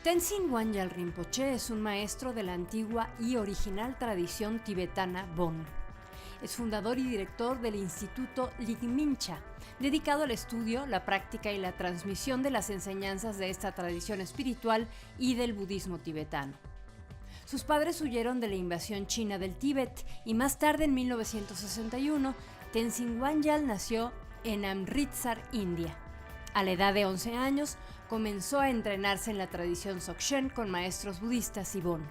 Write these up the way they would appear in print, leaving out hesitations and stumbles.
Tenzin Wangyal Rinpoche es un maestro de la antigua y original tradición tibetana Bon. Es fundador y director del Instituto Ligmincha, dedicado al estudio, la práctica y la transmisión de las enseñanzas de esta tradición espiritual y del budismo tibetano. Sus padres huyeron de la invasión china del Tíbet y más tarde, en 1961, Tenzin Wangyal nació en Amritsar, India. A la edad de 11 años, comenzó a entrenarse en la tradición Dzogchen con maestros budistas y Bon.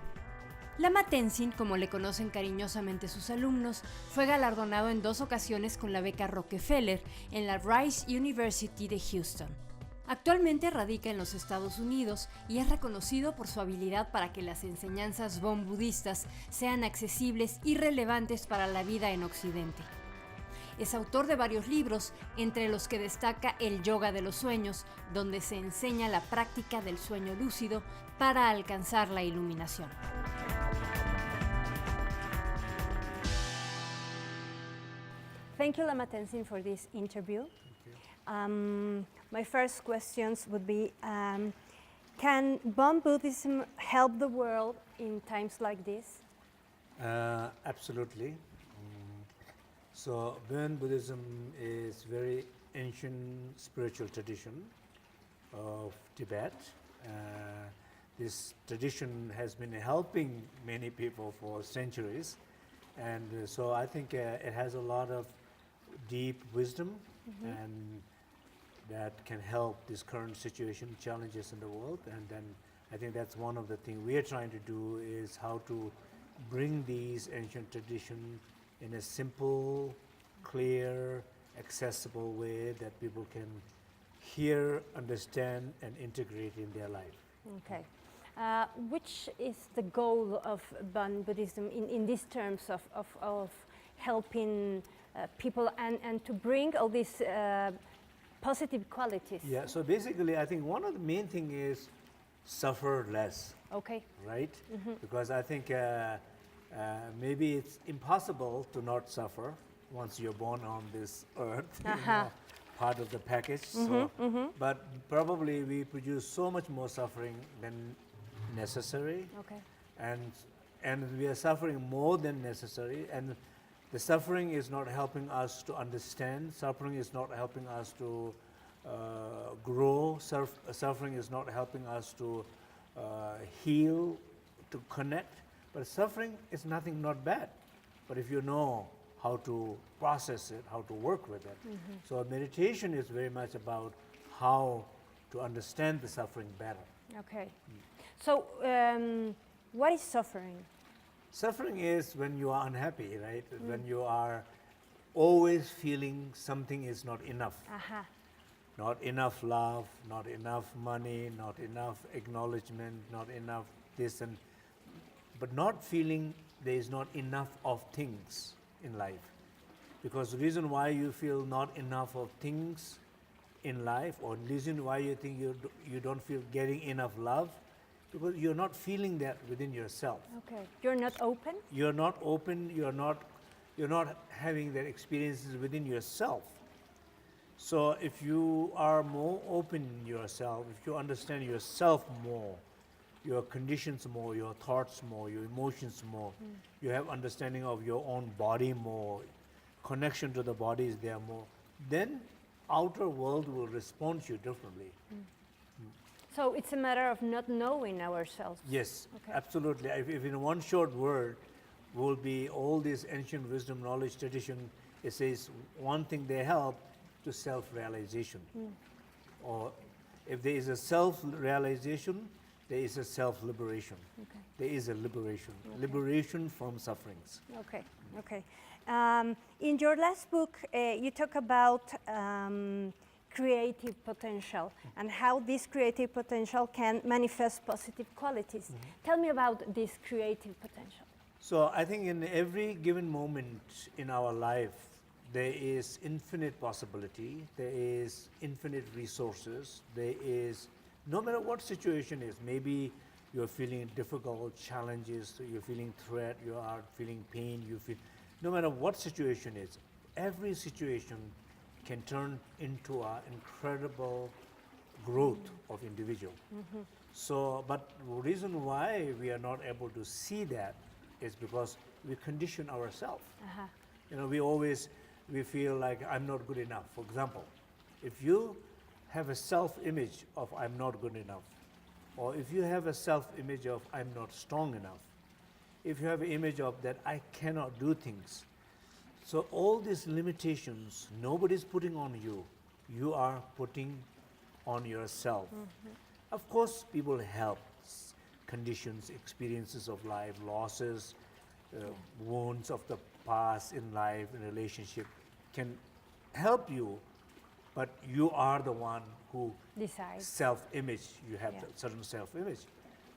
Lama Tenzin, como le conocen cariñosamente sus alumnos, fue galardonado en 2 ocasiones con la beca Rockefeller en la Rice University de Houston. Actualmente radica en los Estados Unidos y es reconocido por su habilidad para que las enseñanzas Bon budistas sean accesibles y relevantes para la vida en Occidente. Es autor de varios libros, entre los que destaca El Yoga de los Sueños, donde se enseña la práctica del sueño lúcido para alcanzar la iluminación. Thank you, Lama Tenzin, for this interview. My first questions would be, can Bon Buddhism help the world in times like this? Absolutely. So Bon Buddhism is very ancient spiritual tradition of Tibet. This tradition has been helping many people for centuries, and so I think it has a lot of deep wisdom, and that can help this current situation, challenges in the world. And then I think that's one of the things we are trying to do, is how to bring these ancient traditions in a simple, clear, accessible way that people can hear, understand, and integrate in their life. Okay. Which is the goal of Bon Buddhism in these terms of helping people and to bring all these positive qualities? Yeah, so basically I think one of the main thing is suffer less. Okay. Right? Because I think maybe it's impossible to not suffer once you're born on this earth, part of the package. But probably we produce so much more suffering than necessary. Okay. And we are suffering more than necessary, and the suffering is not helping us to understand. Suffering is not helping us to grow. Suffering is not helping us to heal, to connect. But suffering is nothing not bad. But if you know how to process it, how to work with it. So meditation is very much about how to understand the suffering better. Okay. So what is suffering? Suffering is when you are unhappy, right? When you are always feeling something is not enough. Not enough love, not enough money, not enough acknowledgement, not enough this and, but not feeling there is not enough of things in life. Because the reason why you feel not enough of things in life, or the reason why you think you don't feel getting enough love, because you're not feeling that within yourself. Okay. You're not open? You're not open, you're not having that experiences within yourself. So if you are more open in yourself, if you understand yourself more, your conditions more, your thoughts more, your emotions more, you have understanding of your own body more, connection to the body is there more, then outer world will respond to you differently. So it's a matter of not knowing ourselves. Yes, Okay. absolutely. If in one short word will be all this ancient wisdom, knowledge, tradition, it says one thing they help to self-realization. Or if there is a self-realization, there is a self-liberation. Okay. There is a liberation. Liberation from sufferings. Okay. Okay. In your last book, you talk about creative potential and how this creative potential can manifest positive qualities. Tell me about this creative potential. So I think in every given moment in our life, there is infinite possibility, there is infinite resources, there is, no matter what situation is, maybe you're feeling difficult challenges, you're feeling threat, you are feeling pain, you feel, no matter what situation is, every situation can turn into an incredible growth of individual. So, but the reason why we are not able to see that is because we condition ourselves. You know, we feel like I'm not good enough. For example, if you have a self-image of I'm not good enough, or if you have a self-image of I'm not strong enough, if you have an image of that I cannot do things, so all these limitations, nobody's putting on you. You are putting on yourself. Of course, people help, conditions, experiences of life, losses, wounds of the past in life, in relationship, can help you, but you are the one who Decide. self-image, you have a certain self-image.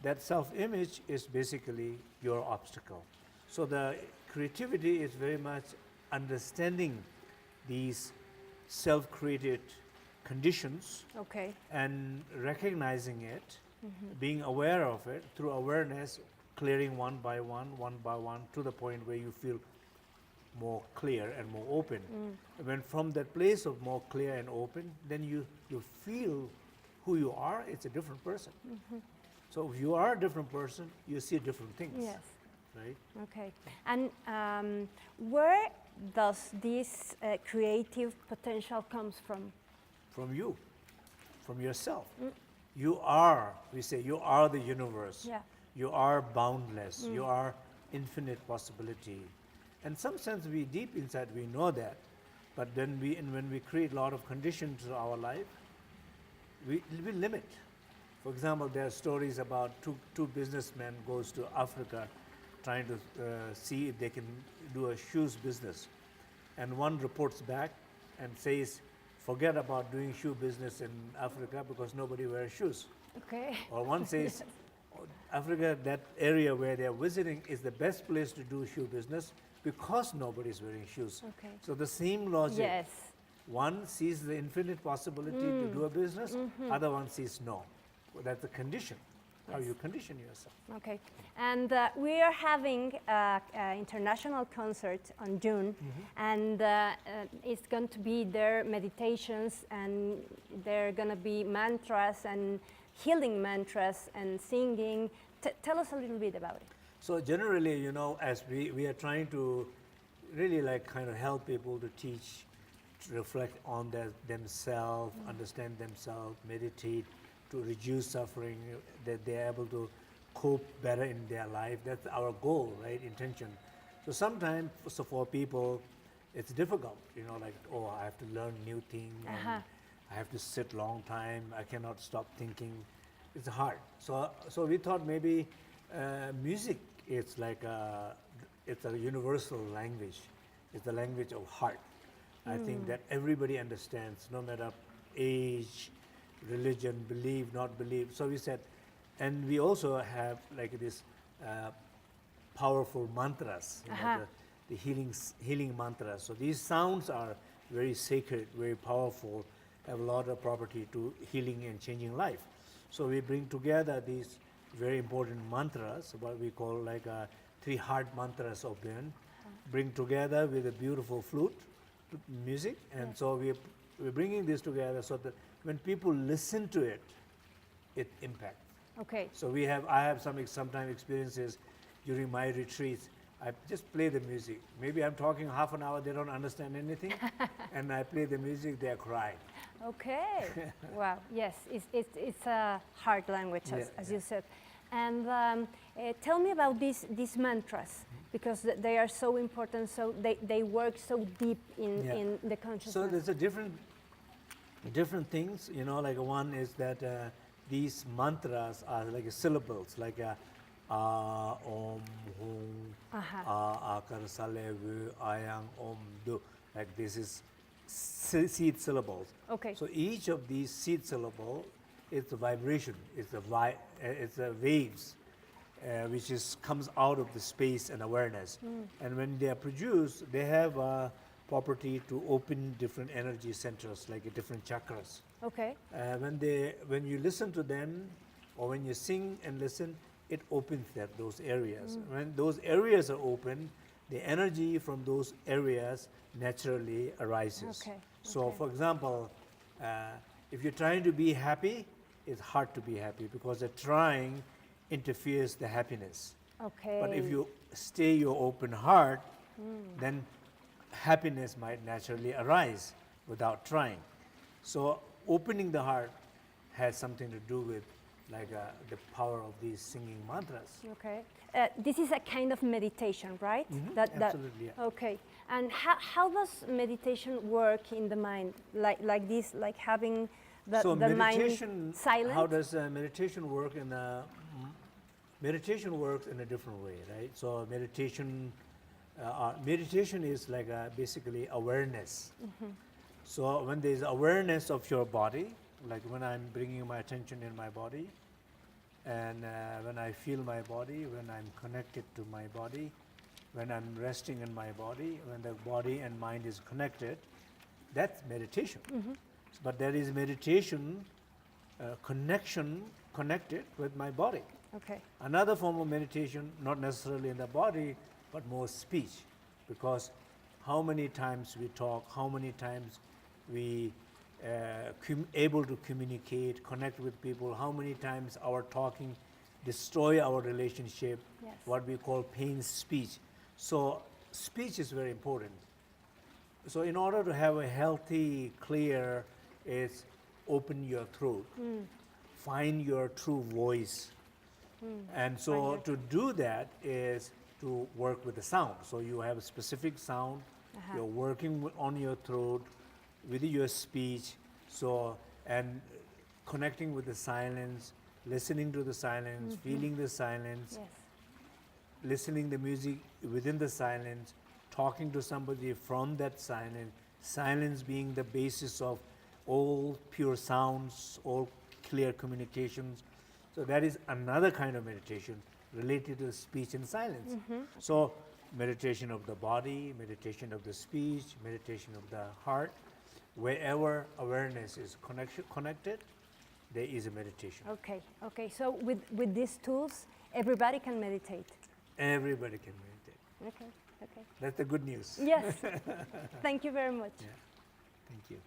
That self-image is basically your obstacle. So the creativity is very much understanding these self-created conditions Okay. and recognizing it, being aware of it, through awareness, clearing one by one, to the point where you feel more clear and more open. When from that place of more clear and open, then you feel who you are, it's a different person. So if you are a different person, you see different things. Yes. Right? Okay. And where does this creative potential comes from? From you, from yourself. You are, we say, you are the universe. Yeah. You are boundless. You are infinite possibility. In some sense, we deep inside, we know that. But then when we create a lot of conditions to our life, we limit. For example, there are stories about two businessmen goes to Africa trying to see if they can do a shoes business. And one reports back and says, forget about doing shoe business in Africa because nobody wears shoes. Okay. Or one says, Africa, that area where they are visiting is the best place to do shoe business because nobody is wearing shoes. Okay. So the same logic. Yes. One sees the infinite possibility to do a business, other one sees no. Well, that's the condition, how you condition yourself. Okay. And we are having an international concert on June, and it's going to be their meditations, and there are going to be mantras and healing mantras and singing. Tell us a little bit about it. So generally, you know, as we are trying to really like kind of help people to teach, to reflect on themselves, understand themselves, meditate, to reduce suffering, that they're able to cope better in their life. That's our goal, right? Intention. So sometimes, so for people, it's difficult, you know, like, oh, I have to learn new things, and I have to sit long time, I cannot stop thinking. It's hard. So we thought maybe music is like it's a universal language. It's the language of heart. I think that everybody understands, no matter age, religion, believe, not believe. So we said, and we also have like this powerful mantras, you know, the healing mantras. So these sounds are very sacred, very powerful, have a lot of property to healing and changing life. So we bring together these very important mantras, what we call like 3 heart mantras of Buddhism, bring together with a beautiful flute music, and so we're bringing this together so that when people listen to it, it impacts. Okay. So I have sometimes experiences during my retreats. I just play the music. Maybe I'm talking half an hour, they don't understand anything, and I play the music, they're crying. Okay. Wow. Yes, it's a hard language, as you said. And tell me about these mantras, because they are so important. So they work so deep in the consciousness. So there's a different things. You know, like one is that these mantras are like syllables, like om, hum, akar, sale, vu, ayang, om, du. Like this is seed syllables. Okay. So each of these seed syllables is a vibration. It's a waves, which comes out of the space and awareness. And when they are produced, they have a property to open different energy centers, like different chakras. Okay. When you listen to them, or when you sing and listen, it opens those areas. When those areas are open, the energy from those areas naturally arises. Okay. So, for example, If you're trying to be happy, it's hard to be happy because the trying interferes the happiness. Okay. But if you stay your open heart, then happiness might naturally arise without trying. So opening the heart has something to do with like the power of these singing mantras. Okay. This is a kind of meditation, right? Absolutely, yeah. Okay. And how does meditation work in the mind? Like this, like having the mind silent? How does meditation work in a... Meditation works in a different way, right? So meditation is like basically awareness. So when there's awareness of your body, like when I'm bringing my attention in my body, and when I feel my body, when I'm connected to my body, when I'm resting in my body, when the body and mind is connected, that's meditation. But there is meditation connected with my body. Okay. Another form of meditation, not necessarily in the body, but more speech, because how many times we talk, how many times we able to communicate, connect with people, how many times our talking destroy our relationship, Yes. what we call pain speech. So speech is very important. So in order to have a healthy, clear, is open your throat, find your true voice. And so to do that is to work with the sound. So you have a specific sound, you're working on your throat, with your speech, so, and connecting with the silence, listening to the silence, feeling the silence, Yes. listening the music within the silence, talking to somebody from that silence, silence being the basis of all pure sounds, all clear communications. So that is another kind of meditation related to speech and silence. So meditation of the body, meditation of the speech, meditation of the heart, wherever awareness is connected, there is a meditation. Okay. Okay. So with these tools, everybody can meditate. Everybody can meditate. Okay. Okay. That's the good news. Yes. Thank you very much. Yeah. Thank you.